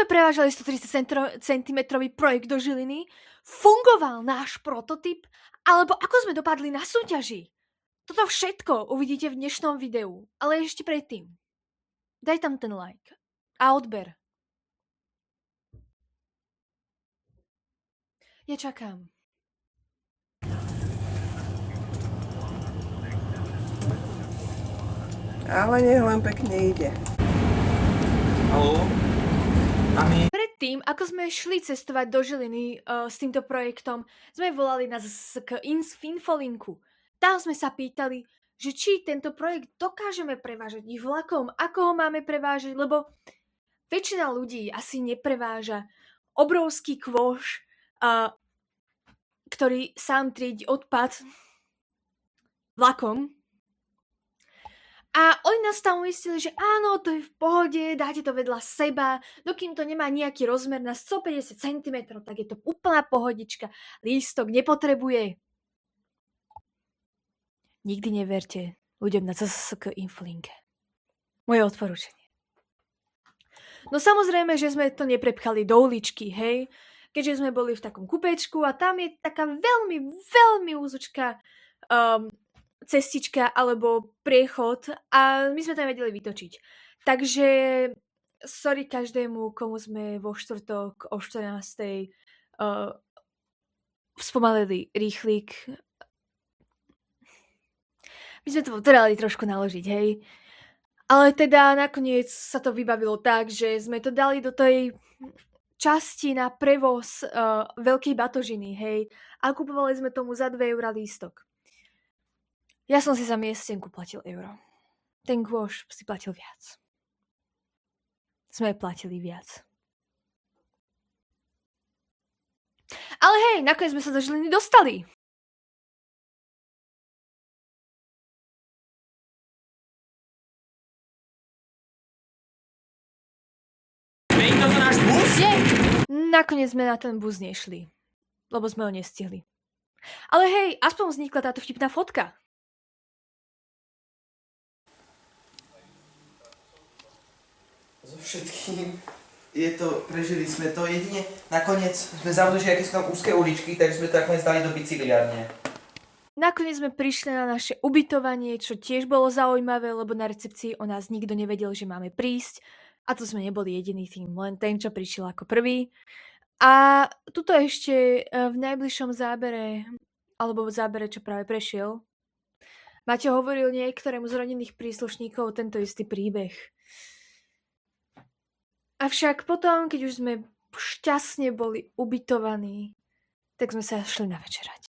sme prevážali 130 cm projekt do Žiliny, fungoval náš prototyp, alebo ako sme dopadli na súťaži. Toto všetko uvidíte v dnešnom videu, ale ešte predtým. Daj tam ten like a odber. Ja čakám. Ale nech len pekne ide. Haló? Mami? Predtým, ako sme šli cestovať do Žiliny s týmto projektom, sme volali na Infolinku. Tam sme sa pýtali, že či tento projekt dokážeme prevážať ich vlakom, ako ho máme prevážať, lebo väčšina ľudí asi nepreváža obrovský kôš, ktorý sám triedi odpad vlakom. A oni nás tam uistili, že áno, to je v pohode, dáte to vedľa seba, dokým to nemá nejaký rozmer na 150 cm, tak je to úplná pohodička. Lístok nepotrebuje. Nikdy neverte ľuďom na CSK Infolinke. Moje odporúčanie. No samozrejme, že sme to neprepchali do uličky, hej, keďže sme boli v takom kupečku a tam je taká veľmi, veľmi úzučká cestička alebo priechod a my sme tam vedeli vytočiť. Takže sorry každému, komu sme vo štvrtok o 14:00 spomalili rýchlik. My sme to potrebovali trošku naložiť, hej. Ale teda nakoniec sa to vybavilo tak, že sme to dali do tej časti na prevoz veľkej batožiny, hej. A kupovali sme tomu za 2 € lístok. Ja som si za miestenku platil euro. Ten kôš si platil viac. Sme platili viac. Ale hej, nakoniec sme sa do Žiliny dostali. Není toto náš bus? Nie, nakoniec sme na ten bus nešli, lebo sme ho nestihli. Ale hej, aspoň vznikla táto vtipná fotka. So všetkým prežili sme to, jedine nakoniec sme zabudli, že aké sú tam úzké uličky, takže sme to nakoniec dali do bicykliárne. Nakoniec sme prišli na naše ubytovanie, čo tiež bolo zaujímavé, lebo na recepcii o nás nikto nevedel, že máme prísť. A to sme neboli jediný tým, len ten, čo prišiel ako prvý. A tuto ešte v najbližšom zábere, alebo v zábere, čo práve prešiel, Maťo hovoril niektorému z rodinných príslušníkov tento istý príbeh. Avšak potom, keď už sme šťastne boli ubytovaní, tak sme sa šli navečerať.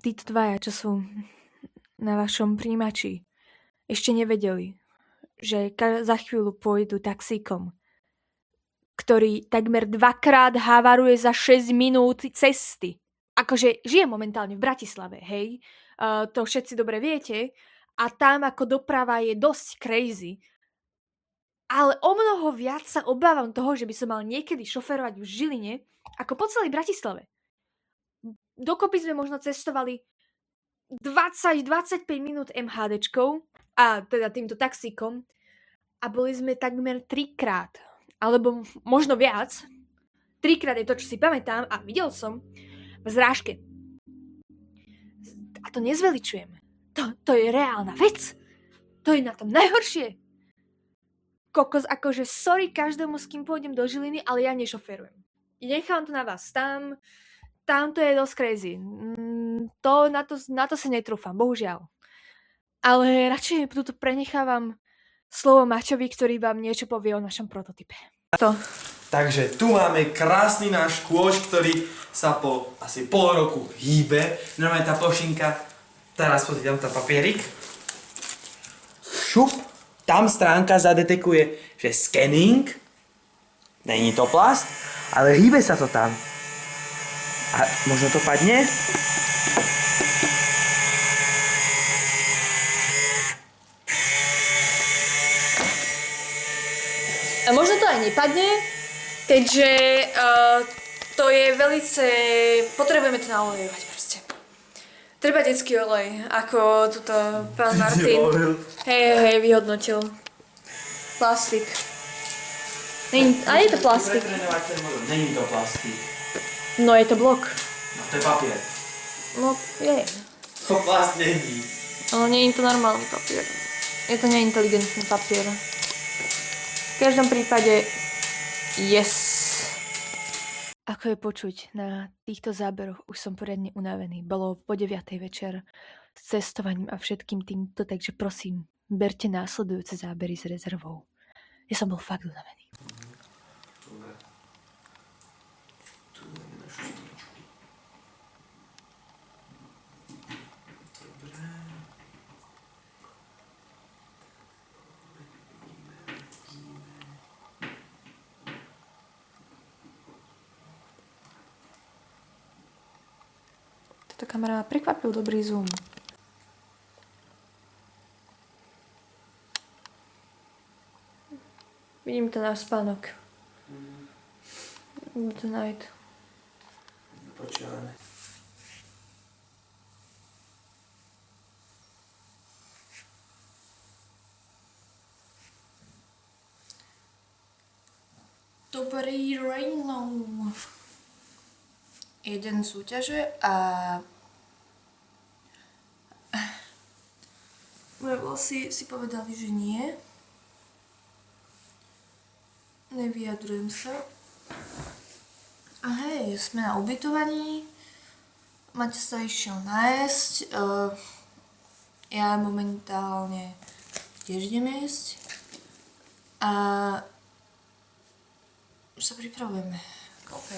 Títo dvaja, čo sú na vašom príjimači, ešte nevedeli, že za chvíľu pôjdu taxíkom, ktorý takmer 2-krát havaruje za 6 minút cesty. Akože žijem momentálne v Bratislave, hej? To všetci dobre viete. A tam ako doprava je dosť crazy. Ale o mnoho viac sa obávam toho, že by som mal niekedy šoferovať v Žiline, ako po celej Bratislave. Dokopy sme možno cestovali 20-25 minút MHDčkou, a teda týmto taxíkom, a boli sme takmer 3-krát, alebo možno viac. 3-krát je to, čo si pamätám a videl som v zrážke. A to nezveličujem. To je reálna vec. To je na tom najhoršie. Kokos, akože sorry každému, s kým pôjdem do Žiliny, ale ja nešoferujem. Nechám to na vás tam to je dosť crazy. Na to si netrúfam, bohužiaľ. Ale radšej tu prenechávam slovo Maťovi, ktorý vám niečo povie o našom prototype. Takže tu máme krásny náš kôš, ktorý sa po asi pol roku hýbe. Normálne tá plošinka, teraz pozrieť, tam papierik. Šup, tam stránka zadetekuje, že scanning, není to plast, ale hýbe sa to tam. A možno to padne? A možno to aj nepadne, keďže to To je velice... Potrebujeme to naolejovať proste. Treba detský olej, ako tuto pán Martin. Hej, vyhodnotil. Plastik. A je to plastik. Není to plastik. No je to blok. No to je papier. No je. To plast není. Ale nie je to normálny papier. Je to neinteligentný papier. V každom prípade yes. Ako je počuť, na týchto záberoch už som poriadne unavený. Bolo po 9. večer s cestovaním a všetkým týmto, takže prosím, berte následujúce zábery s rezervou. Ja som bol fakt unavený. Dobre. Tu máme našu stoličku. Dobre. Táto kamera má prekvapil dobrý zoom. Vidím to na spánok. Good night. Počúvame. Dobrý ráno. Jeden súťaže a moje vlasy si povedali, že nie. Nevyjadrujem sa. A hej, sme na ubytovaní. Maťo sa išiel nájsť. Ja momentálne tiež idem jesť. A už sa pripravujeme. Koľko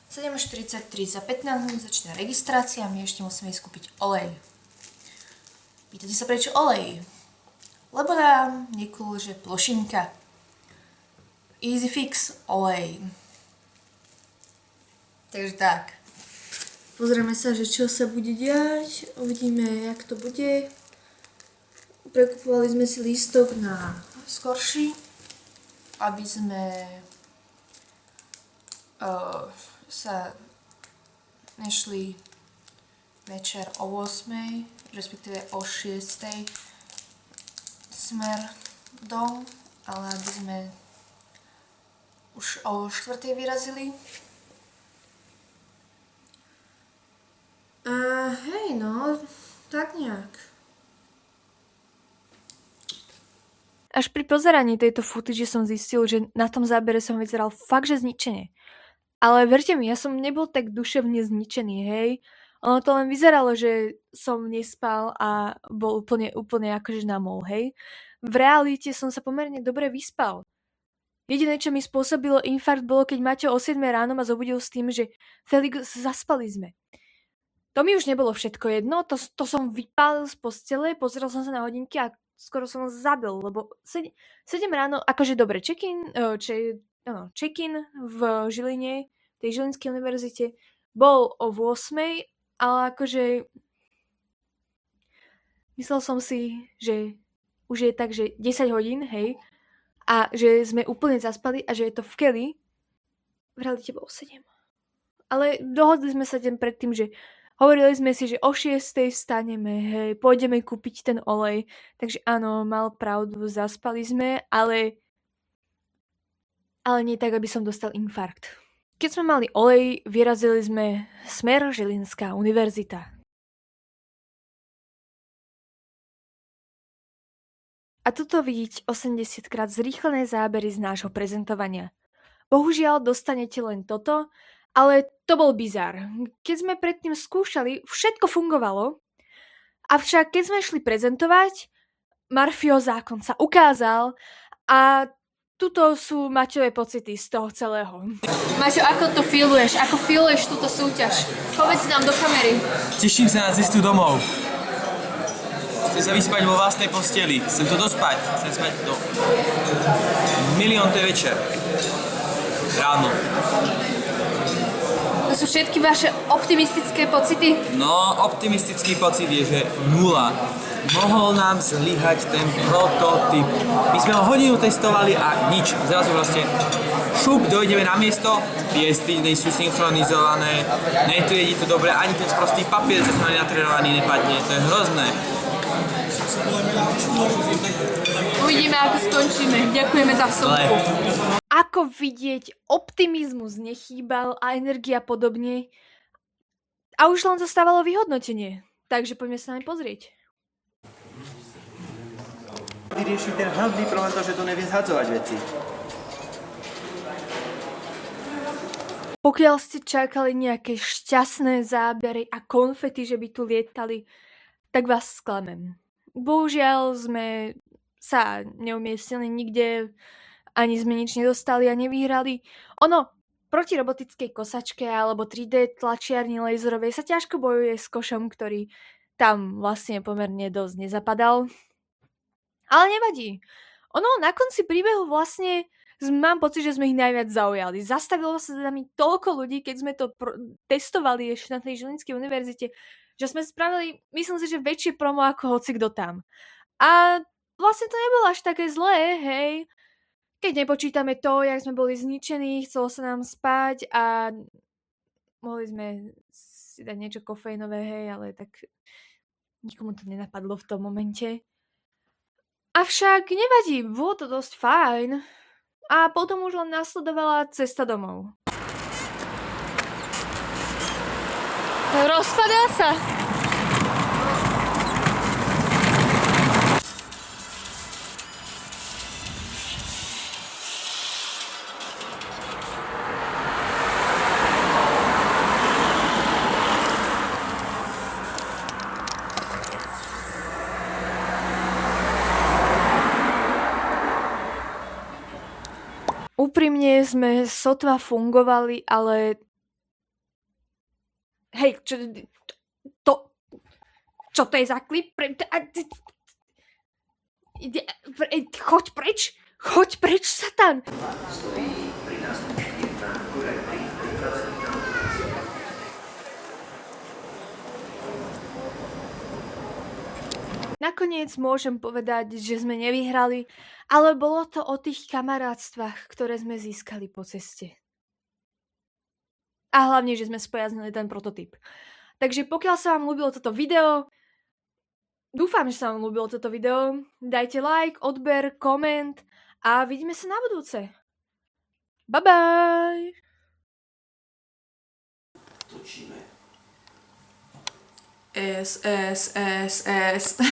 7:43, za 15 minút začne registrácia a my ešte musíme ísť kúpiť olej. Pýtate sa prečo olej? Lebo nám nekúže plošinka. Easy fix olej. Takže tak. Pozrieme sa, že čo sa bude diať. Uvidíme, jak to bude. Prekupovali sme si lístok na skorší, aby sme sa nešli večer o 8, respektíve o 6 smer dom, ale aby sme už o 4 vyrazili. A hej, no, tak nejak. Až pri pozeraní tejto footage som zistil, že na tom zábere som vyzeral fakt, že zničene. Ale verte mi, ja som nebol tak duševne zničený, hej. Ono to len vyzeralo, že som nespal a bol úplne akože namol, hej. V realite som sa pomerne dobre vyspal. Jediné, čo mi spôsobilo infarkt, bolo, keď Maťo o 7 ráno ma zobudil s tým, že Felix, zaspali sme. To mi už nebolo všetko jedno, to som vypálil z postele, pozrel som sa na hodinky a skoro som zabil, lebo 7 ráno, akože dobre, check-in v Žiline, tej Žilinskej univerzite, bol o 8, ale akože myslel som si, že už je tak, že 10 hodín, hej, a že sme úplne zaspali a že je to v keli. V realite bolo 7. Ale dohodli sme sa deň predtým, že hovorili sme si, že o 6 vstaneme, hej, pôjdeme kúpiť ten olej. Takže áno, mal pravdu, zaspali sme, ale nie tak, aby som dostal infarkt. Keď sme mali olej, vyrazili sme smer Žilinská univerzita. A tuto vidieť 80-krát zrýchlené zábery z nášho prezentovania. Bohužiaľ dostanete len toto, ale to bol bizár. Keď sme predtým skúšali, všetko fungovalo, avšak keď sme šli prezentovať, Murphyho zákon sa ukázal a tuto sú Maťové pocity z toho celého. Maťo, ako to feeluješ? Ako feeluješ túto súťaž? Povedz nám do kamery. Teším sa na cestu domov. Chcem sa vyspať vo vlastnej posteli. Chcem to dospať. Chcem spať do miliónte večer. Ráno. To sú všetky vaše optimistické pocity? No, optimistický pocit je, že 0. Mohol nám zlyhať ten prototyp. My sme ho hodinu testovali a nič. Zrazu vlastne šup, dojdeme na miesto, piesty nejsú synchronizované, netriedí to dobre, ani ten sprostý papier, čo sme nenatrenovaný, nepadne, to je hrozné. Uvidíme, ako skončíme. Ďakujeme za vstupku. Ako vidieť, optimizmus nechýbal a energia podobne. A už len zostávalo vyhodnotenie. Takže poďme sa naň pozrieť. Vyrieši ten hlavný problém to, že tu nevie zhadzovať veci. Pokiaľ ste čakali nejaké šťastné zábery a konfety, že by tu lietali, tak vás sklamem. Bohužiaľ sme sa neumiestnili nikde, ani sme nič nedostali a nevyhrali. Ono, proti robotickej kosačke alebo 3D tlačiarni laserovej sa ťažko bojuje s košom, ktorý tam vlastne pomerne dosť nezapadal. Ale nevadí. Ono, na konci príbehu vlastne mám pocit, že sme ich najviac zaujali. Zastavilo sa za nami toľko ľudí, keď sme to testovali ešte na tej Žilinskej univerzite, že sme spravili, myslím si, že väčšie promo ako hocikdo tam. A vlastne to nebolo až také zlé, hej. Keď nepočítame to, jak sme boli zničení, chcelo sa nám spať a mohli sme si dať niečo kofeínové, hej, ale tak nikomu to nenapadlo v tom momente. Avšak nevadí, bolo to dosť fajn. A potom už len nasledovala cesta domov. Rozpadá sa. Úprimne sme sotva fungovali, ale... Hej, čo to je za klip? Choď preč! Choď preč, Satan! Nakoniec môžem povedať, že sme nevyhrali, ale bolo to o tých kamarátstvách, ktoré sme získali po ceste. A hlavne, že sme spojaznili ten prototyp. Takže pokiaľ sa vám ľúbilo toto video, dúfam, že sa vám ľúbilo toto video, dajte like, odber, koment a vidíme sa na budúce. Bye bye! S.